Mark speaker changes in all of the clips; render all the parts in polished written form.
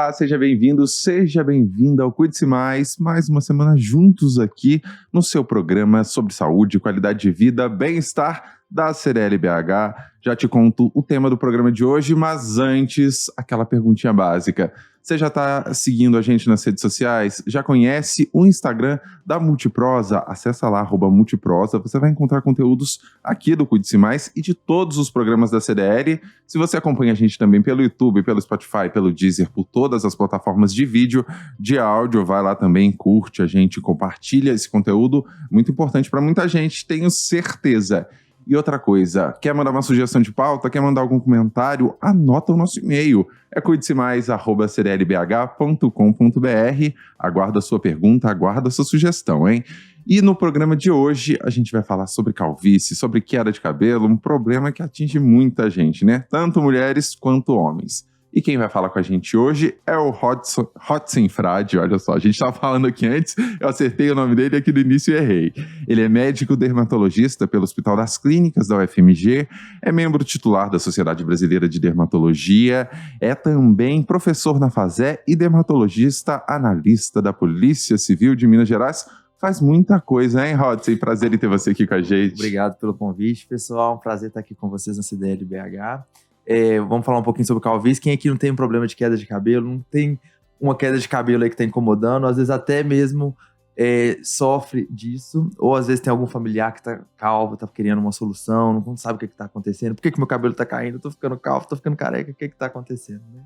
Speaker 1: Olá, seja bem-vindo, seja bem-vinda ao Cuide-se Mais uma semana juntos aqui no seu programa sobre saúde, qualidade de vida, bem-estar da CDL BH. Já te conto o tema do programa de hoje, mas antes, aquela perguntinha básica. Você já está seguindo a gente nas redes sociais? Já conhece o Instagram da Multiprosa? Acessa lá, @Multiprosa. Você vai encontrar conteúdos aqui do Cuide-se Mais e de todos os programas da CDL. Se você acompanha a gente também pelo YouTube, pelo Spotify, pelo Deezer, por todas as plataformas de vídeo, de áudio, vai lá também, curte a gente, compartilha esse conteúdo. Muito importante para muita gente, tenho certeza. E outra coisa, quer mandar uma sugestão de pauta, quer mandar algum comentário, anota o nosso e-mail. É cuidecemais@cdlbh.com.br. Aguardo a sua pergunta, aguardo a sua sugestão, hein? E no programa de hoje, a gente vai falar sobre calvície, sobre queda de cabelo, um problema que atinge muita gente, né? Tanto mulheres quanto homens. E quem vai falar com a gente hoje é o Hodson Frade. Olha só, a gente estava falando aqui antes, eu acertei o nome dele e aqui no início errei. Ele é médico dermatologista pelo Hospital das Clínicas da UFMG, é membro titular da Sociedade Brasileira de Dermatologia, é também professor na FASÉ e dermatologista analista da Polícia Civil de Minas Gerais. Faz muita coisa, hein, Hodson? Prazer em ter você aqui com a gente.
Speaker 2: Obrigado pelo convite, pessoal. Um prazer estar aqui com vocês na CDL BH. Vamos falar um pouquinho sobre calvície. Quem aqui não tem um problema de queda de cabelo, não tem uma queda de cabelo aí que está incomodando, às vezes até mesmo sofre disso, ou às vezes tem algum familiar que está calvo, está querendo uma solução, não sabe o que está acontecendo, por que meu cabelo está caindo, eu tô ficando calvo, tô ficando careca, o que está acontecendo, né?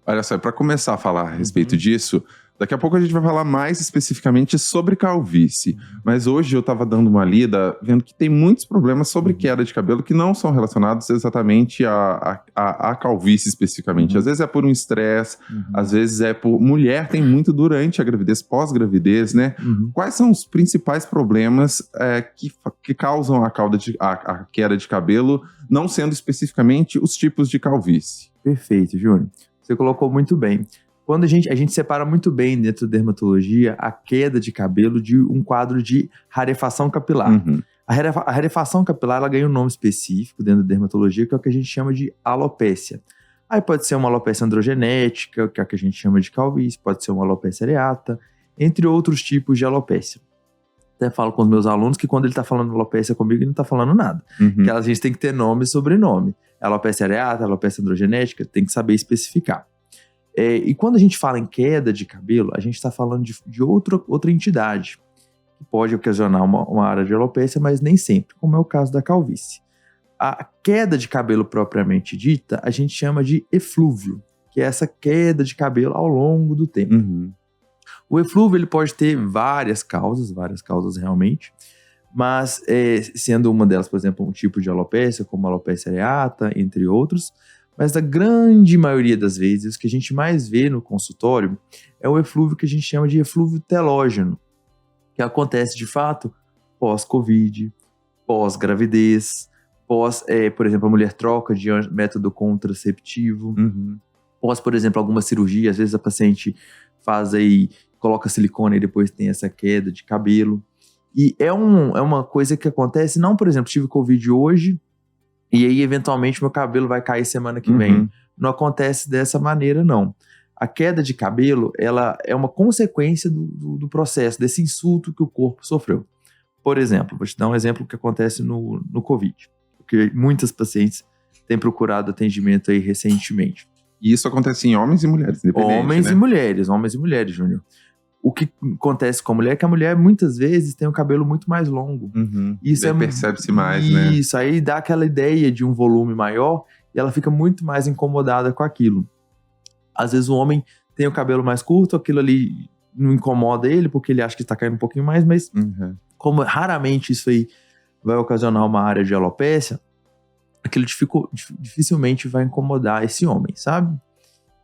Speaker 1: Olha só, para começar a falar a respeito disso, daqui a pouco a gente vai falar mais especificamente sobre calvície. Mas hoje eu estava dando uma lida, vendo que tem muitos problemas sobre queda de cabelo que não são relacionados exatamente à calvície especificamente. Às vezes é por um estresse, às vezes é por... Mulher tem muito durante a gravidez, pós-gravidez, né? Quais são os principais problemas que causam a queda de cabelo, não sendo especificamente os tipos de calvície?
Speaker 2: Perfeito, Júnior. Você colocou muito bem. Quando a gente separa muito bem dentro da dermatologia a queda de cabelo de um quadro de rarefação capilar. A rarefação capilar ela ganha um nome específico dentro da dermatologia, que é o que a gente chama de alopécia. Aí pode ser uma alopécia androgenética, que é o que a gente chama de calvície, pode ser uma alopécia areata, entre outros tipos de alopécia. Até falo com os meus alunos que quando ele está falando alopécia comigo, ele não está falando nada. Que a gente tem que ter nome e sobrenome. Alopécia areata, alopécia androgenética, tem que saber especificar. E quando a gente fala em queda de cabelo, a gente está falando de outra entidade, que pode ocasionar uma área de alopécia, mas nem sempre, como é o caso da calvície. A queda de cabelo propriamente dita, a gente chama de eflúvio, que é essa queda de cabelo ao longo do tempo. O eflúvio ele pode ter várias causas realmente, mas sendo uma delas, por exemplo, um tipo de alopécia, como a alopécia areata, entre outros, mas a grande maioria das vezes, o que a gente mais vê no consultório é o eflúvio que a gente chama de eflúvio telógeno, que acontece de fato pós-Covid, pós-gravidez, por exemplo, a mulher troca de método contraceptivo, pós, por exemplo, alguma cirurgia, às vezes a paciente faz aí, coloca silicone e depois tem essa queda de cabelo. E é uma coisa que acontece, não, por exemplo, tive Covid hoje, e aí eventualmente meu cabelo vai cair semana que vem. Não acontece dessa maneira, não. A queda de cabelo, ela é uma consequência do processo, desse insulto que o corpo sofreu. Por exemplo, vou te dar um exemplo que acontece no Covid, porque muitas pacientes têm procurado atendimento aí recentemente.
Speaker 1: E isso acontece em homens e mulheres, independente,
Speaker 2: homens e mulheres, Júnior. O que acontece com a mulher é que a mulher muitas vezes tem o cabelo muito mais longo.
Speaker 1: Isso percebe-se mais, né?
Speaker 2: Isso, aí dá aquela ideia de um volume maior e ela fica muito mais incomodada com aquilo. Às vezes o homem tem o cabelo mais curto, aquilo ali não incomoda ele porque ele acha que está caindo um pouquinho mais, mas como raramente isso aí vai ocasionar uma área de alopécia, aquilo dificilmente vai incomodar esse homem, sabe?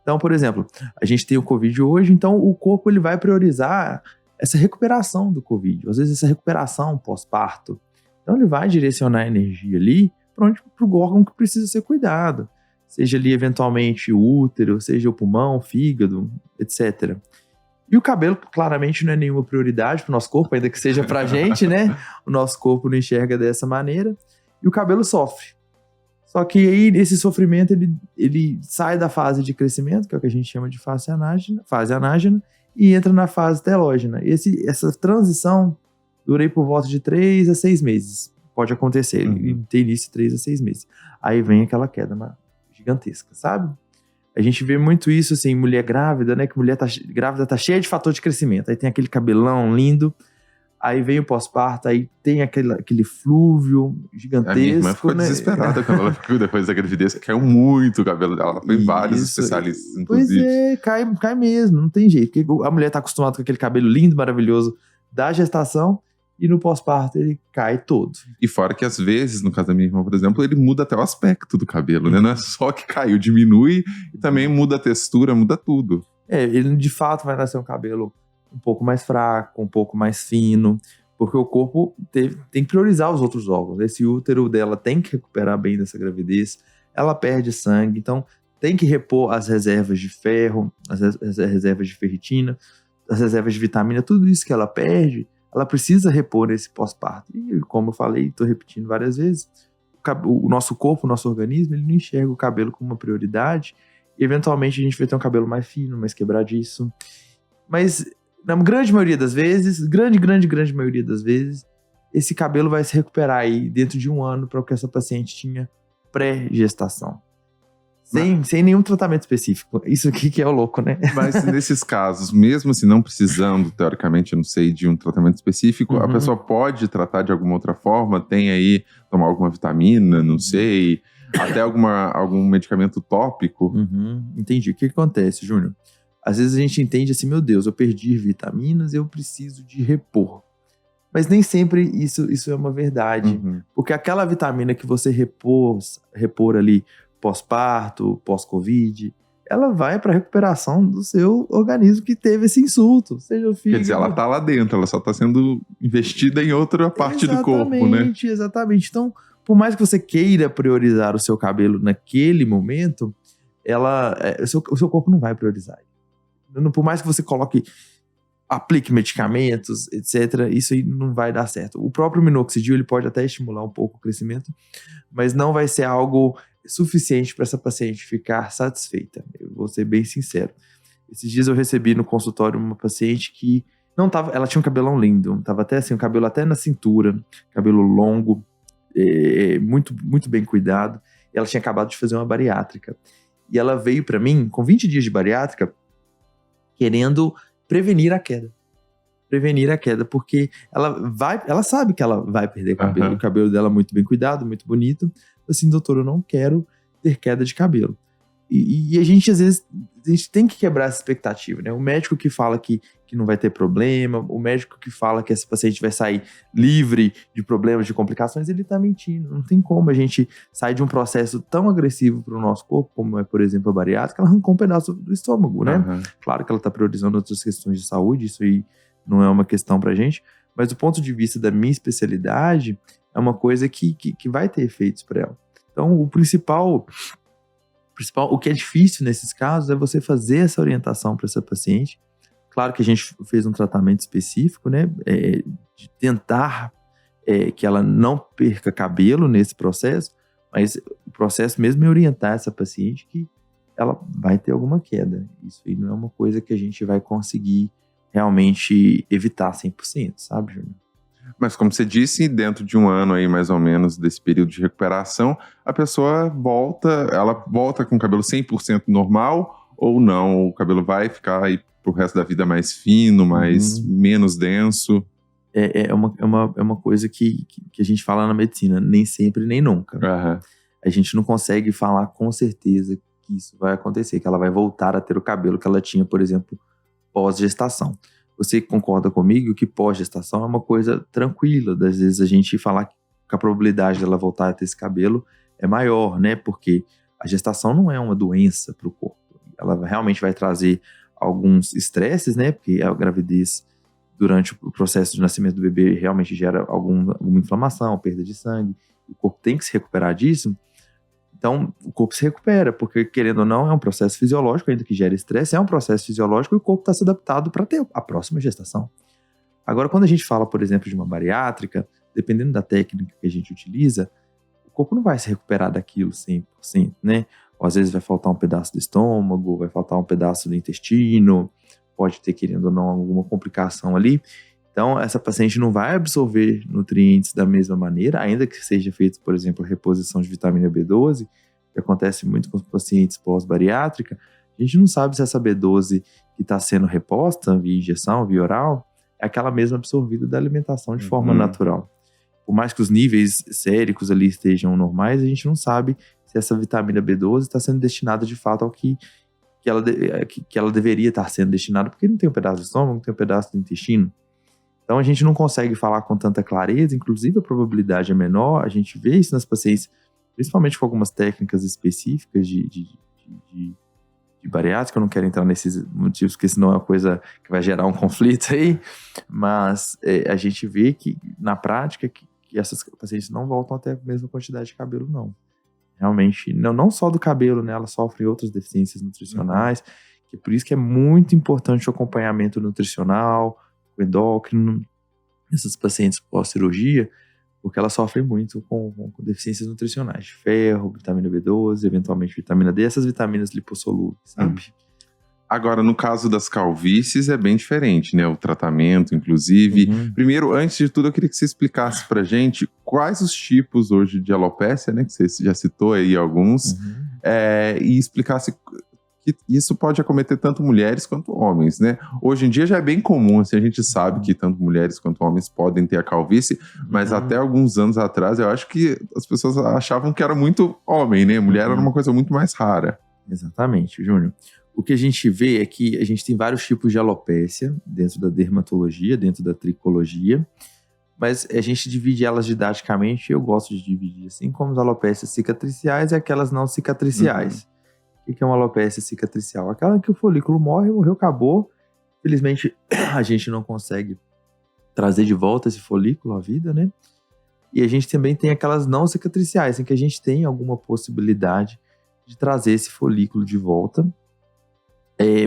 Speaker 2: Então, por exemplo, a gente tem o Covid hoje, então o corpo ele vai priorizar essa recuperação do Covid, às vezes essa recuperação pós-parto. Então ele vai direcionar a energia ali para o órgão que precisa ser cuidado, seja ali eventualmente o útero, seja o pulmão, o fígado, etc. E o cabelo claramente não é nenhuma prioridade para o nosso corpo, ainda que seja para a gente, né? O nosso corpo não enxerga dessa maneira. E o cabelo sofre Só que aí, esse sofrimento, ele sai da fase de crescimento, que é o que a gente chama de fase anágena, e entra na fase telógena. Essa transição dura aí por volta de 3 a 6 meses. Pode acontecer, tem início 3 a 6 meses. Aí vem aquela queda gigantesca, sabe? A gente vê muito isso, assim, mulher grávida, né? Que mulher grávida tá cheia de fator de crescimento. Aí tem aquele cabelão lindo, aí vem o pós-parto, aí tem aquele flúvio gigantesco. A minha
Speaker 1: irmã ficou desesperada quando ela ficou depois da gravidez, que caiu muito o cabelo dela. Ela foi em vários especialistas, inclusive.
Speaker 2: Pois é, cai mesmo, não tem jeito. Porque a mulher tá acostumada com aquele cabelo lindo, maravilhoso da gestação, e no pós-parto ele cai todo.
Speaker 1: E fora que às vezes, no caso da minha irmã, por exemplo, ele muda até o aspecto do cabelo, né? Não é só que caiu, diminui e também muda a textura, muda tudo.
Speaker 2: Ele de fato vai nascer um cabelo um pouco mais fraco, um pouco mais fino, porque o corpo tem que priorizar os outros órgãos. Esse útero dela tem que recuperar bem dessa gravidez, ela perde sangue, então tem que repor as reservas de ferro, as reservas de ferritina, as reservas de vitamina, tudo isso que ela perde, ela precisa repor nesse pós-parto. E como eu falei, estou repetindo várias vezes, o nosso corpo, o nosso organismo, ele não enxerga o cabelo como uma prioridade, e eventualmente a gente vai ter um cabelo mais fino, mais quebradiço. Mas na grande maioria das vezes, grande maioria das vezes, esse cabelo vai se recuperar aí dentro de 1 ano para o que essa paciente tinha pré-gestação. Sem nenhum tratamento específico. Isso aqui que é o louco, né?
Speaker 1: Mas nesses casos, mesmo assim não precisando, teoricamente, eu não sei, de um tratamento específico, a pessoa pode tratar de alguma outra forma? Tem aí, tomar alguma vitamina, não sei, até algum medicamento tópico?
Speaker 2: Entendi. O que acontece, Júnior? Às vezes a gente entende assim, meu Deus, eu perdi vitaminas, eu preciso de repor. Mas nem sempre isso é uma verdade. Porque aquela vitamina que você repor ali pós-parto, pós-Covid, ela vai para a recuperação do seu organismo que teve esse insulto, seja o fígado.
Speaker 1: Quer dizer, ela tá lá dentro, ela só tá sendo investida em outra parte do corpo, né?
Speaker 2: Exatamente. Então, por mais que você queira priorizar o seu cabelo naquele momento, o seu corpo não vai priorizar. Por mais que você aplique medicamentos, etc., isso aí não vai dar certo. O próprio minoxidil, ele pode até estimular um pouco o crescimento, mas não vai ser algo suficiente para essa paciente ficar satisfeita. Eu vou ser bem sincero. Esses dias eu recebi no consultório uma paciente que ela tinha um cabelão lindo, tava até assim, o cabelo até na cintura, cabelo longo, muito, muito bem cuidado, e ela tinha acabado de fazer uma bariátrica. E ela veio para mim, com 20 dias de bariátrica, querendo prevenir a queda. Porque ela sabe que ela vai perder cabelo. O cabelo dela é muito bem cuidado, muito bonito. Assim, doutor, eu não quero ter queda de cabelo. E a gente, às vezes, tem que quebrar essa expectativa, né? O médico que fala que não vai ter problema, o médico que fala que essa paciente vai sair livre de problemas, de complicações, ele tá mentindo. Não tem como a gente sair de um processo tão agressivo para o nosso corpo, como é, por exemplo, a bariátrica, ela arrancou um pedaço do estômago, né? Claro que ela tá priorizando outras questões de saúde, isso aí não é uma questão pra gente, mas do ponto de vista da minha especialidade, é uma coisa que vai ter efeitos para ela. Então, o principal, o que é difícil nesses casos é você fazer essa orientação para essa paciente. Claro que a gente fez um tratamento específico, né, de tentar que ela não perca cabelo nesse processo, mas o processo mesmo é orientar essa paciente que ela vai ter alguma queda. Isso aí não é uma coisa que a gente vai conseguir realmente evitar 100%, sabe, Júnior?
Speaker 1: Mas como você disse, dentro de 1 ano aí, mais ou menos, desse período de recuperação, a pessoa volta com o cabelo 100% normal ou não? O cabelo vai ficar aí pro resto da vida mais fino, menos denso?
Speaker 2: É uma coisa que a gente fala na medicina, nem sempre, nem nunca. A gente não consegue falar com certeza que isso vai acontecer, que ela vai voltar a ter o cabelo que ela tinha, por exemplo, pós-gestação. Você concorda comigo que pós-gestação é uma coisa tranquila, às vezes a gente falar que a probabilidade dela voltar a ter esse cabelo é maior, né? Porque a gestação não é uma doença para o corpo. Ela realmente vai trazer alguns estresses, né? Porque a gravidez, durante o processo de nascimento do bebê, realmente gera alguma inflamação, perda de sangue. O corpo tem que se recuperar disso. Então, o corpo se recupera, porque, querendo ou não, é um processo fisiológico, ainda que gere estresse, é um processo fisiológico e o corpo está se adaptado para ter a próxima gestação. Agora, quando a gente fala, por exemplo, de uma bariátrica, dependendo da técnica que a gente utiliza, o corpo não vai se recuperar daquilo 100%, né? Ou às vezes vai faltar um pedaço do estômago, vai faltar um pedaço do intestino, pode ter, querendo ou não, alguma complicação ali. Então, essa paciente não vai absorver nutrientes da mesma maneira, ainda que seja feito, por exemplo, a reposição de vitamina B12, que acontece muito com os pacientes pós-bariátrica. A gente não sabe se essa B12 que está sendo reposta via injeção, via oral, é aquela mesma absorvida da alimentação de forma natural. Por mais que os níveis séricos ali estejam normais, a gente não sabe se essa vitamina B12 está sendo destinada de fato ao que ela deveria estar sendo destinada, porque não tem um pedaço do estômago, não tem um pedaço do intestino. Então a gente não consegue falar com tanta clareza, inclusive a probabilidade é menor, a gente vê isso nas pacientes, principalmente com algumas técnicas específicas de bariátrica. Eu não quero entrar nesses motivos, porque senão é uma coisa que vai gerar um conflito aí, mas a gente vê que na prática que essas pacientes não voltam a ter a mesma quantidade de cabelo, não. Realmente, não só do cabelo, né? Elas sofrem outras deficiências nutricionais, que por isso que é muito importante o acompanhamento nutricional, o endócrino, essas pacientes pós-cirurgia, porque elas sofrem muito com deficiências nutricionais, de ferro, vitamina B12, eventualmente vitamina D, essas vitaminas lipossolúveis, sabe?
Speaker 1: Agora, no caso das calvícies, é bem diferente, né? O tratamento, inclusive. Primeiro, antes de tudo, eu queria que você explicasse pra gente quais os tipos hoje de alopécia, né? Que você já citou aí alguns, e explicasse que isso pode acometer tanto mulheres quanto homens, né? Hoje em dia já é bem comum, assim, a gente sabe que tanto mulheres quanto homens podem ter a calvície, mas até alguns anos atrás eu acho que as pessoas achavam que era muito homem, né? Mulher era uma coisa muito mais rara.
Speaker 2: Exatamente, Júnior. O que a gente vê é que a gente tem vários tipos de alopécia dentro da dermatologia, dentro da tricologia, mas a gente divide elas didaticamente, eu gosto de dividir assim, como as alopécias cicatriciais e aquelas não cicatriciais. O que é uma alopécia cicatricial? Aquela que o folículo morreu, acabou. Felizmente, a gente não consegue trazer de volta esse folículo à vida, né? E a gente também tem aquelas não cicatriciais, em que a gente tem alguma possibilidade de trazer esse folículo de volta,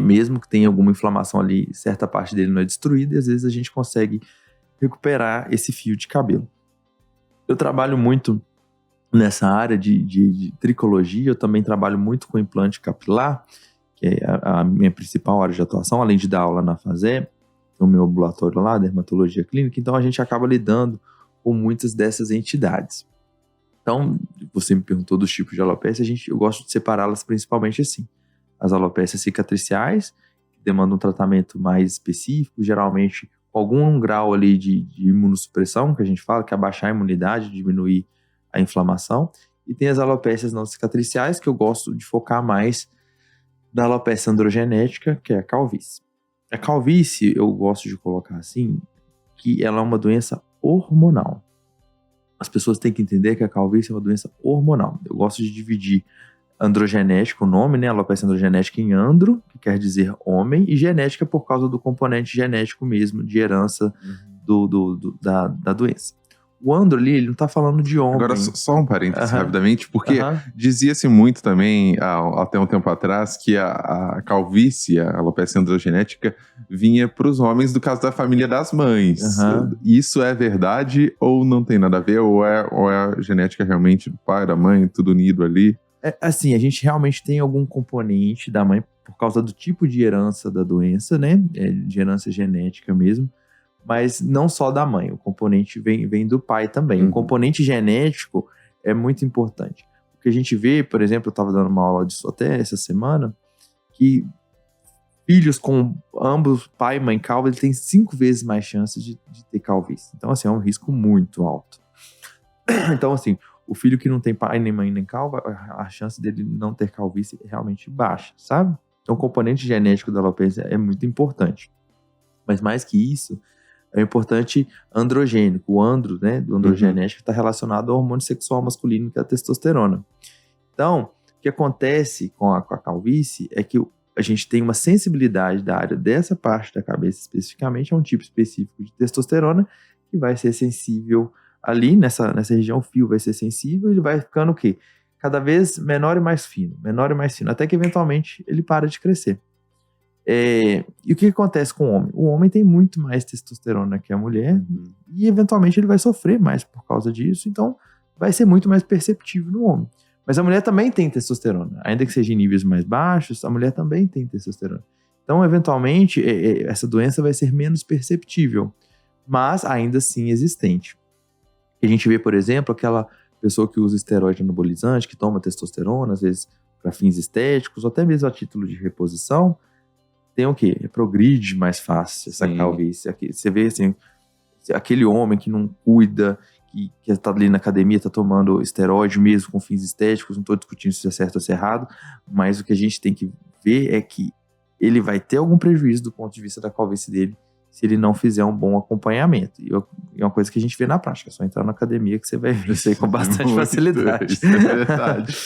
Speaker 2: mesmo que tenha alguma inflamação ali, certa parte dele não é destruída, e às vezes a gente consegue recuperar esse fio de cabelo. Eu trabalho muito nessa área de tricologia, eu também trabalho muito com implante capilar, que é a minha principal área de atuação, além de dar aula na FASE, no meu ambulatório lá, dermatologia clínica, então a gente acaba lidando com muitas dessas entidades. Então, você me perguntou dos tipos de alopécia, eu gosto de separá-las principalmente assim. As alopécias cicatriciais, que demandam um tratamento mais específico, geralmente com algum grau ali de imunossupressão, que a gente fala, que é abaixar a imunidade, diminuir a inflamação. E tem as alopécias não cicatriciais, que eu gosto de focar mais na alopécia androgenética, que é a calvície. A calvície, eu gosto de colocar assim, que ela é uma doença hormonal. As pessoas têm que entender que a calvície é uma doença hormonal. Eu gosto de dividir androgenética, o nome, né? Alopecia androgenética em andro, que quer dizer homem, e genética por causa do componente genético mesmo, de herança da doença. O andro ali, ele não tá falando de homem.
Speaker 1: Agora, só um parênteses rapidamente, porque dizia-se muito também, até um tempo atrás, que a calvície, a alopecia androgenética, vinha para os homens do caso da família das mães. Isso é verdade ou não tem nada a ver? Ou é a genética realmente do pai, da mãe, tudo unido ali?
Speaker 2: Assim, a gente realmente tem algum componente da mãe por causa do tipo de herança da doença, né? De herança genética mesmo. Mas não só da mãe, o componente vem do pai também. O componente genético é muito importante. O que a gente vê, por exemplo, eu estava dando uma aula disso até essa semana, que filhos com ambos, pai e mãe calva, ele tem 5 vezes mais chances de ter calvície. Então, assim, é um risco muito alto. Então, assim, o filho que não tem pai, nem mãe, nem calva, a chance dele não ter calvície é realmente baixa, sabe? Então, o componente genético da alopecia é muito importante. Mas mais que isso, é um importante androgênico. O andro, né, do androgenético, está relacionado ao hormônio sexual masculino, que é a testosterona. Então, o que acontece com a calvície é que a gente tem uma sensibilidade da área dessa parte da cabeça especificamente a um tipo específico de testosterona que vai ser sensível ali, nessa região, o fio vai ser sensível e ele vai ficando o quê? Cada vez menor e mais fino, até que eventualmente ele para de crescer. E o que acontece com o homem? O homem tem muito mais testosterona que a mulher e eventualmente ele vai sofrer mais por causa disso, então vai ser muito mais perceptível no homem. Mas a mulher também tem testosterona. Ainda que seja em níveis mais baixos, a mulher também tem testosterona. Então, eventualmente, essa doença vai ser menos perceptível, mas ainda assim existente. A gente vê, por exemplo, aquela pessoa que usa esteroide anabolizante, que toma testosterona, às vezes para fins estéticos, ou até mesmo a título de reposição, tem o quê? Progride mais fácil essa calvície. Você vê assim, aquele homem que não cuida, que está ali na academia, está tomando esteroide mesmo com fins estéticos, não estou discutindo se é certo ou se é errado, mas o que a gente tem que ver é que ele vai ter algum prejuízo do ponto de vista da calvície dele se ele não fizer um bom acompanhamento. E é uma coisa que a gente vê na prática, é só entrar na academia que você vai ver isso aí com bastante facilidade.
Speaker 1: Isso é verdade.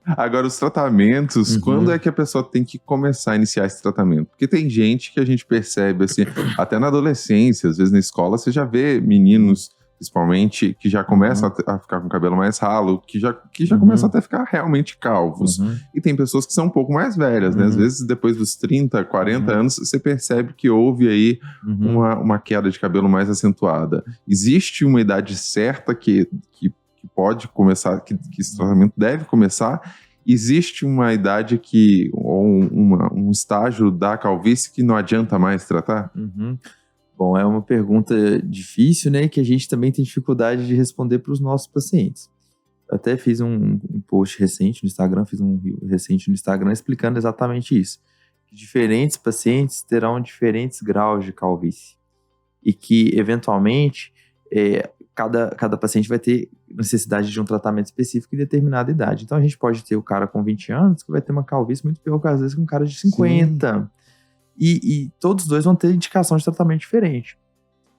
Speaker 1: Agora, os tratamentos, quando é que a pessoa tem que começar a iniciar esse tratamento? Porque tem gente que a gente percebe, assim, até na adolescência, às vezes na escola, você já vê meninos, principalmente, que já começam a ficar com o cabelo mais ralo, que já começam até a ficar realmente calvos. E tem pessoas que são um pouco mais velhas, né? Às vezes, depois dos 30, 40 anos, você percebe que houve aí uma queda de cabelo mais acentuada. Existe uma idade certa que pode começar, que esse tratamento deve começar? Existe uma idade ou um estágio da calvície que não adianta mais tratar?
Speaker 2: Bom, é uma pergunta difícil, né, que a gente também tem dificuldade de responder para os nossos pacientes. Eu até fiz um post recente no Instagram, explicando exatamente isso. Que diferentes pacientes terão diferentes graus de calvície. E que, eventualmente, cada paciente vai ter necessidade de um tratamento específico em determinada idade. Então, a gente pode ter o cara com 20 anos que vai ter uma calvície muito pior que, às vezes, com um cara de 50. E todos os dois vão ter indicação de tratamento diferente.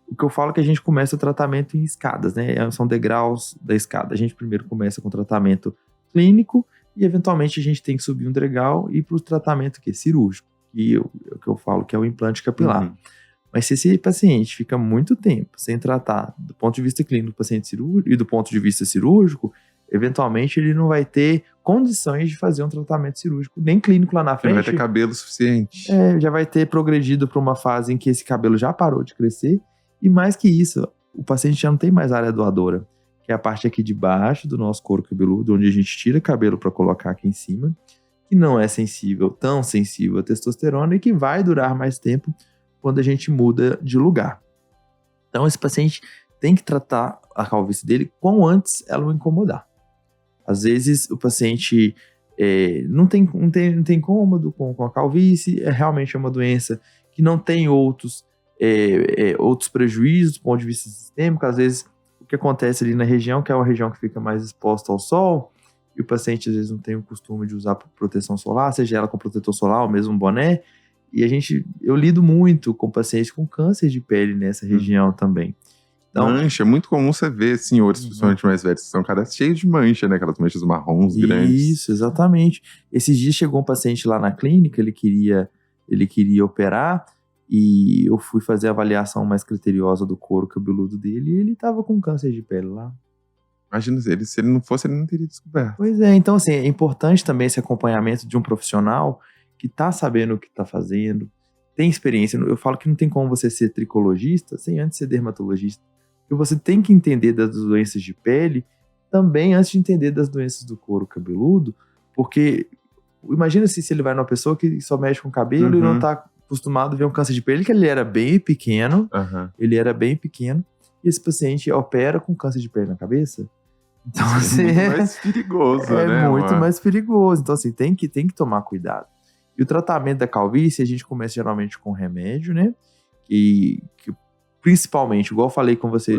Speaker 2: O que eu falo é que a gente começa o tratamento em escadas, né? São degraus da escada. A gente primeiro começa com tratamento clínico e, eventualmente, a gente tem que subir um degrau e ir para o tratamento cirúrgico, que eu falo que é o implante capilar. Mas se esse paciente fica muito tempo sem tratar do ponto de vista clínico do paciente cirúrgico e do ponto de vista cirúrgico, eventualmente ele não vai ter condições de fazer um tratamento cirúrgico, nem clínico lá na frente.
Speaker 1: Ele vai ter cabelo suficiente.
Speaker 2: Já vai ter progredido para uma fase em que esse cabelo já parou de crescer. E mais que isso, o paciente já não tem mais área doadora, que é a parte aqui de baixo do nosso couro cabeludo, onde a gente tira cabelo para colocar aqui em cima, que não é tão sensível à testosterona e que vai durar mais tempo quando a gente muda de lugar. Então esse paciente tem que tratar a calvície dele quão antes ela o incomodar. Às vezes o paciente não tem incômodo com a calvície, realmente é uma doença que não tem outros prejuízos do ponto de vista sistêmico. Às vezes o que acontece ali na região, que é uma região que fica mais exposta ao sol, e o paciente às vezes não tem o costume de usar proteção solar, seja ela com protetor solar ou mesmo boné, e eu lido muito com pacientes com câncer de pele nessa região também. Então,
Speaker 1: mancha, é muito comum você ver senhores, principalmente mais velhos, que são caras cheios de mancha, né? Aquelas manchas marrons grandes.
Speaker 2: Isso, exatamente. Esses dias chegou um paciente lá na clínica, ele queria operar, e eu fui fazer a avaliação mais criteriosa do couro cabeludo dele, e ele tava com câncer de pele lá.
Speaker 1: Imagina, se ele não fosse, ele não teria descoberto.
Speaker 2: Pois é, então assim, é importante também esse acompanhamento de um profissional que tá sabendo o que tá fazendo, tem experiência. Eu falo que não tem como você ser tricologista sem antes ser dermatologista. Porque você tem que entender das doenças de pele também antes de entender das doenças do couro cabeludo, porque imagina se ele vai numa pessoa que só mexe com cabelo e não tá acostumado a ver um câncer de pele, que ele era bem pequeno, e esse paciente opera com câncer de pele na cabeça. Então, assim,
Speaker 1: é muito mais perigoso, né?
Speaker 2: É muito mais perigoso. Então, assim, tem que tomar cuidado. E o tratamento da calvície, a gente começa geralmente com remédio, né? Que principalmente, igual eu falei com você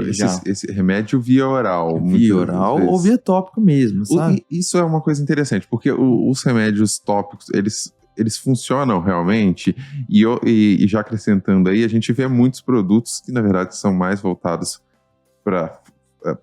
Speaker 1: esse remédio via oral.
Speaker 2: Via oral ou via tópico mesmo, sabe?
Speaker 1: Isso é uma coisa interessante, porque os remédios tópicos, eles funcionam realmente, e já acrescentando aí, a gente vê muitos produtos que, na verdade, são mais voltados para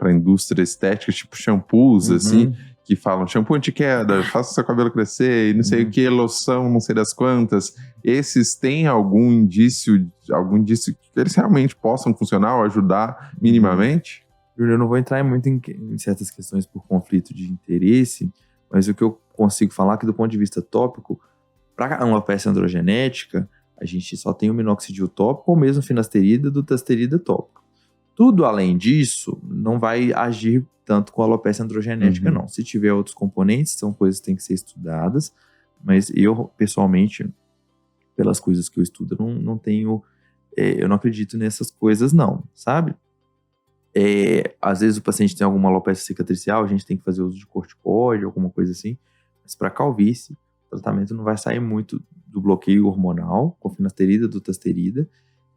Speaker 1: a indústria estética, tipo shampoos, assim, que falam shampoo anti-queda, faça o seu cabelo crescer, e não sei o que, loção, não sei das quantas. Esses têm algum indício que eles realmente possam funcionar ou ajudar minimamente?
Speaker 2: Eu não vou entrar muito em certas questões por conflito de interesse, mas o que eu consigo falar é que, do ponto de vista tópico, para uma peça androgenética, a gente só tem o minoxidil tópico ou mesmo finasterida do tasterida tópico. Tudo além disso não vai agir tanto com a alopecia androgenética, não. Se tiver outros componentes, são coisas que têm que ser estudadas, mas eu, pessoalmente, pelas coisas que eu estudo, não tenho... eu não acredito nessas coisas, não, sabe? Às vezes o paciente tem alguma alopecia cicatricial, a gente tem que fazer uso de corticoide, alguma coisa assim, mas para calvície, o tratamento não vai sair muito do bloqueio hormonal, com finasterida, dutasterida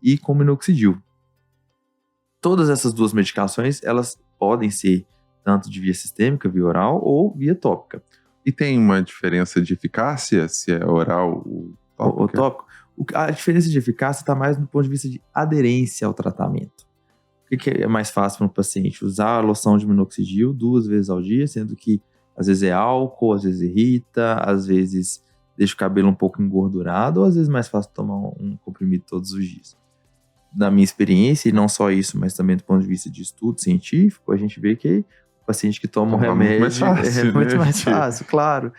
Speaker 2: e com minoxidil. Todas essas duas medicações, elas podem ser tanto de via sistêmica, via oral, ou via tópica.
Speaker 1: E tem uma diferença de eficácia, se é oral ou tópico?
Speaker 2: A diferença de eficácia está mais do ponto de vista de aderência ao tratamento. O que é mais fácil para um paciente? Usar a loção de minoxidil 2 vezes ao dia, sendo que às vezes é álcool, às vezes irrita, às vezes deixa o cabelo um pouco engordurado, ou às vezes é mais fácil tomar um comprimido todos os dias. Na minha experiência, e não só isso, mas também do ponto de vista de estudo científico, a gente vê que o paciente que toma um remédio é muito mais fácil, claro.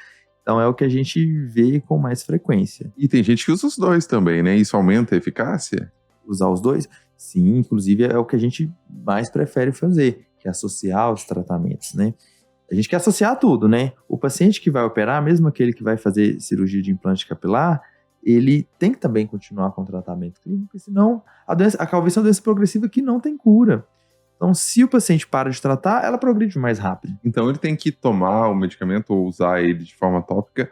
Speaker 2: Então é o que a gente vê com mais frequência.
Speaker 1: E tem gente que usa os dois também, né? Isso aumenta a eficácia?
Speaker 2: Usar os dois? Sim, inclusive é o que a gente mais prefere fazer, que é associar os tratamentos, né? A gente quer associar tudo, né? O paciente que vai operar, mesmo aquele que vai fazer cirurgia de implante capilar, ele tem que também continuar com o tratamento clínico, senão a calvície é uma doença progressiva que não tem cura. Então, se o paciente para de tratar, ela progride mais rápido.
Speaker 1: Então, ele tem que tomar o medicamento ou usar ele de forma tópica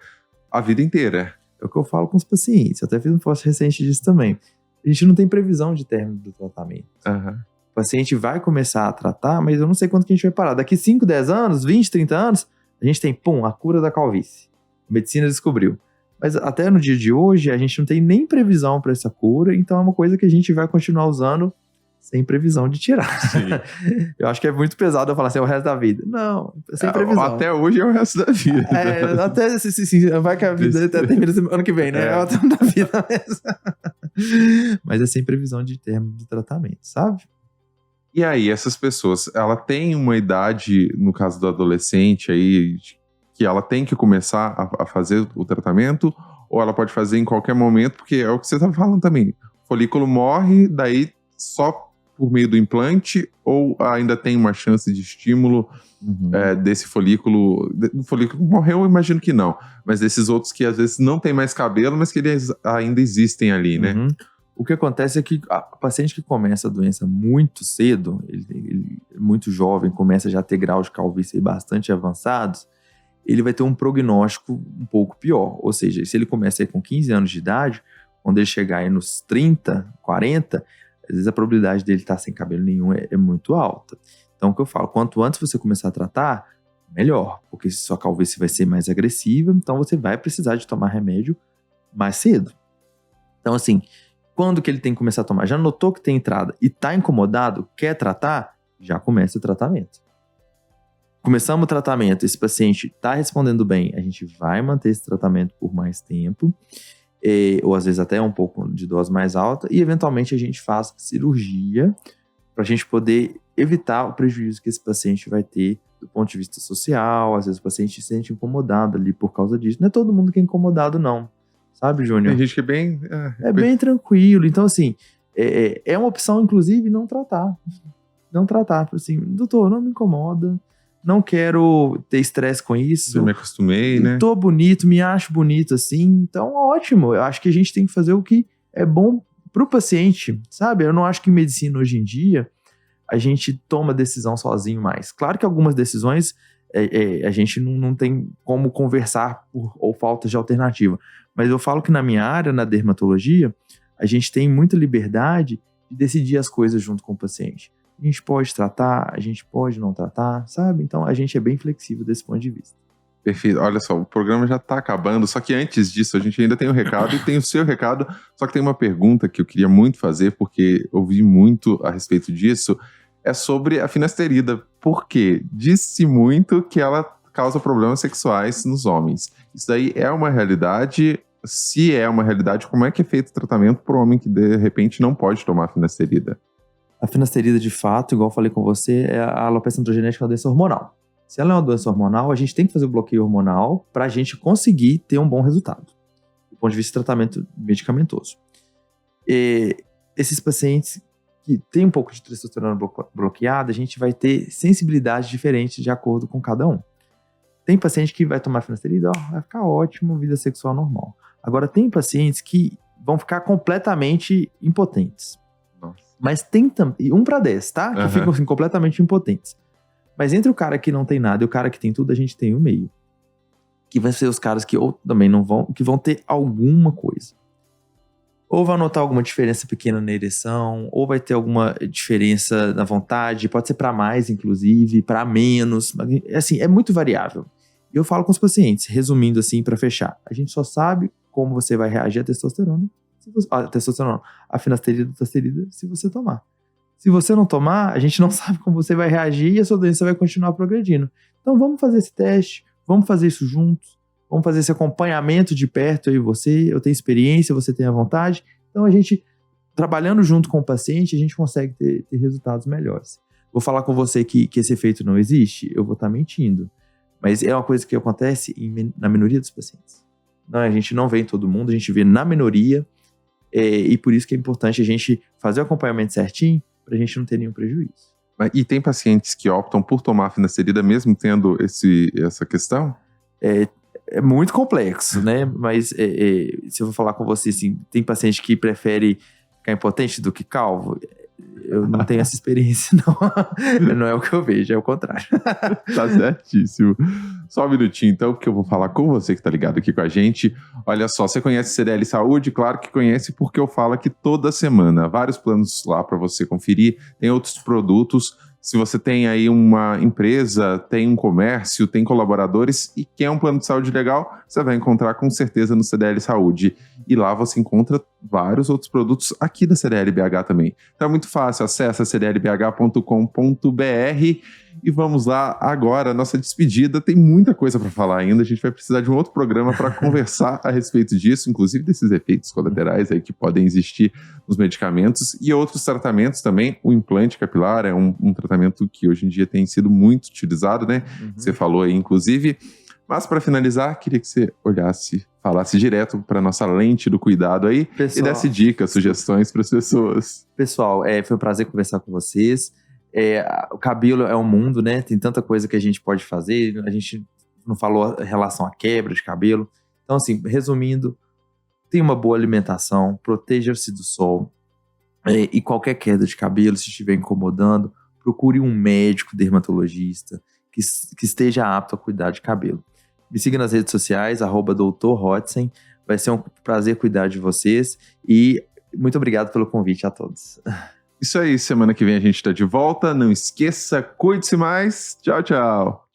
Speaker 1: a vida inteira.
Speaker 2: É o que eu falo com os pacientes. Eu até fiz um post recente disso também. A gente não tem previsão de término do tratamento. O paciente vai começar a tratar, mas eu não sei quanto que a gente vai parar. Daqui 5, 10 anos, 20, 30 anos, a gente tem, a cura da calvície. A medicina descobriu. Mas até no dia de hoje, a gente não tem nem previsão para essa cura, então é uma coisa que a gente vai continuar usando sem previsão de tirar. Eu acho que é muito pesado eu falar assim, é o resto da vida. Não, sem previsão.
Speaker 1: Até hoje é o resto da vida.
Speaker 2: Até sim, vai que a vida termina ano que vem, né? É o tempo da vida mesmo. Mas é sem previsão de término do tratamento, sabe?
Speaker 1: E aí, essas pessoas, ela tem uma idade, no caso do adolescente aí, que ela tem que começar a fazer o tratamento, ou ela pode fazer em qualquer momento, porque é o que você está falando também. O folículo morre, daí só por meio do implante, ou ainda tem uma chance de estímulo desse folículo? O folículo morreu, eu imagino que não, mas desses outros que às vezes não tem mais cabelo, mas que eles ainda existem ali, né?
Speaker 2: O que acontece é que o paciente que começa a doença muito cedo, ele muito jovem, começa já a ter graus de calvície bastante avançados, ele vai ter um prognóstico um pouco pior. Ou seja, se ele começa aí com 15 anos de idade, quando ele chegar aí nos 30, 40, às vezes a probabilidade dele estar sem cabelo nenhum é muito alta. Então, o que eu falo, quanto antes você começar a tratar, melhor, porque sua calvície vai ser mais agressiva, então você vai precisar de tomar remédio mais cedo. Então, assim, quando que ele tem que começar a tomar? Já notou que tem entrada e está incomodado, quer tratar? Já começa o tratamento. Começamos o tratamento, esse paciente está respondendo bem, a gente vai manter esse tratamento por mais tempo, ou às vezes até um pouco de dose mais alta, e eventualmente a gente faz cirurgia para a gente poder evitar o prejuízo que esse paciente vai ter do ponto de vista social. Às vezes o paciente se sente incomodado ali por causa disso. Não é todo mundo que é incomodado, não. Sabe, Júnior?
Speaker 1: Tem gente que é bem...
Speaker 2: É bem tranquilo. Então, assim, é uma opção, inclusive, não tratar. Não tratar. Assim, doutor, não me incomoda. Não quero ter estresse com isso.
Speaker 1: Eu me acostumei, né?
Speaker 2: Tô bonito, me acho bonito assim. Então, ótimo. Eu acho que a gente tem que fazer o que é bom pro paciente, sabe? Eu não acho que em medicina hoje em dia a gente toma decisão sozinho mais. Claro que algumas decisões a gente não tem como conversar ou falta de alternativa. Mas eu falo que na minha área, na dermatologia, a gente tem muita liberdade de decidir as coisas junto com o paciente. A gente pode tratar, a gente pode não tratar, sabe? Então a gente é bem flexível desse ponto de vista.
Speaker 1: Perfeito. Olha só, o programa já tá acabando, só que antes disso a gente ainda tem o recado e tem o seu recado, só que tem uma pergunta que eu queria muito fazer, porque ouvi muito a respeito disso, é sobre a finasterida. Por quê? Disse muito que ela causa problemas sexuais nos homens. Isso daí é uma realidade? Se é uma realidade, como é que é feito o tratamento para o homem que de repente não pode tomar finasterida?
Speaker 2: A finasterida, de fato, igual eu falei com você, a alopecia androgenética é uma doença hormonal. Se ela é uma doença hormonal, a gente tem que fazer o bloqueio hormonal para a gente conseguir ter um bom resultado, do ponto de vista de tratamento medicamentoso. E esses pacientes que tem um pouco de testosterona bloqueada, a gente vai ter sensibilidade diferente de acordo com cada um. Tem paciente que vai tomar finasterida, vai ficar ótimo, vida sexual normal. Agora, tem pacientes que vão ficar completamente impotentes.
Speaker 1: Nossa.
Speaker 2: Mas tem também, 1 para 10, tá? Que ficam assim, completamente impotentes. Mas entre o cara que não tem nada e o cara que tem tudo, a gente tem o meio. Que vai ser os caras que ou também não vão, que vão ter alguma coisa. Ou vai notar alguma diferença pequena na ereção, ou vai ter alguma diferença na vontade, pode ser para mais, inclusive, para menos. Assim, é muito variável. E eu falo com os pacientes, resumindo assim, para fechar. A gente só sabe como você vai reagir à testosterona, a finasterida, se você tomar. Se você não tomar, a gente não sabe como você vai reagir e a sua doença vai continuar progredindo. Então vamos fazer esse teste, vamos fazer isso juntos, vamos fazer esse acompanhamento de perto, eu e você, eu tenho experiência, você tem a vontade. Então a gente, trabalhando junto com o paciente, a gente consegue ter resultados melhores. Vou falar com você que esse efeito não existe, eu vou estar mentindo. Mas é uma coisa que acontece na minoria dos pacientes. Não, a gente não vê em todo mundo, a gente vê na minoria, e por isso que é importante a gente fazer o acompanhamento certinho, para a gente não ter nenhum prejuízo.
Speaker 1: E tem pacientes que optam por tomar finasterida mesmo tendo essa questão?
Speaker 2: É muito complexo, né? Mas se eu vou falar com você, assim, tem paciente que prefere ficar impotente do que calvo? Eu não tenho essa experiência, não. Não é o que eu vejo, é o contrário.
Speaker 1: Tá certíssimo. Só um minutinho, então, porque eu vou falar com você que tá ligado aqui com a gente. Olha só, você conhece CDL Saúde? Claro que conhece, porque eu falo aqui toda semana. Vários planos lá para você conferir. Tem outros produtos. Se você tem aí uma empresa, tem um comércio, tem colaboradores e quer um plano de saúde legal, você vai encontrar com certeza no CDL Saúde. E lá você encontra vários outros produtos aqui da CDL BH também. Então é muito fácil, acessa cdlbh.com.br e vamos lá agora, nossa despedida. Tem muita coisa para falar ainda, a gente vai precisar de um outro programa para conversar a respeito disso, inclusive desses efeitos colaterais aí que podem existir nos medicamentos e outros tratamentos também. O implante capilar é um tratamento que hoje em dia tem sido muito utilizado, né? Você falou aí, inclusive. Mas para finalizar, queria que você falasse direto para nossa lente do cuidado aí, pessoal, e desse dicas, sugestões para as pessoas.
Speaker 2: Pessoal, foi um prazer conversar com vocês. O cabelo é um mundo, né? Tem tanta coisa que a gente pode fazer. A gente não falou em relação à quebra de cabelo. Então, assim, resumindo, tenha uma boa alimentação, proteja-se do sol. E qualquer queda de cabelo, se estiver incomodando, procure um médico dermatologista que esteja apto a cuidar de cabelo. Me siga nas redes sociais, @Dr. Hotzen. Vai ser um prazer cuidar de vocês. E muito obrigado pelo convite a todos.
Speaker 1: Isso aí, semana que vem a gente tá de volta. Não esqueça, cuide-se mais. Tchau, tchau.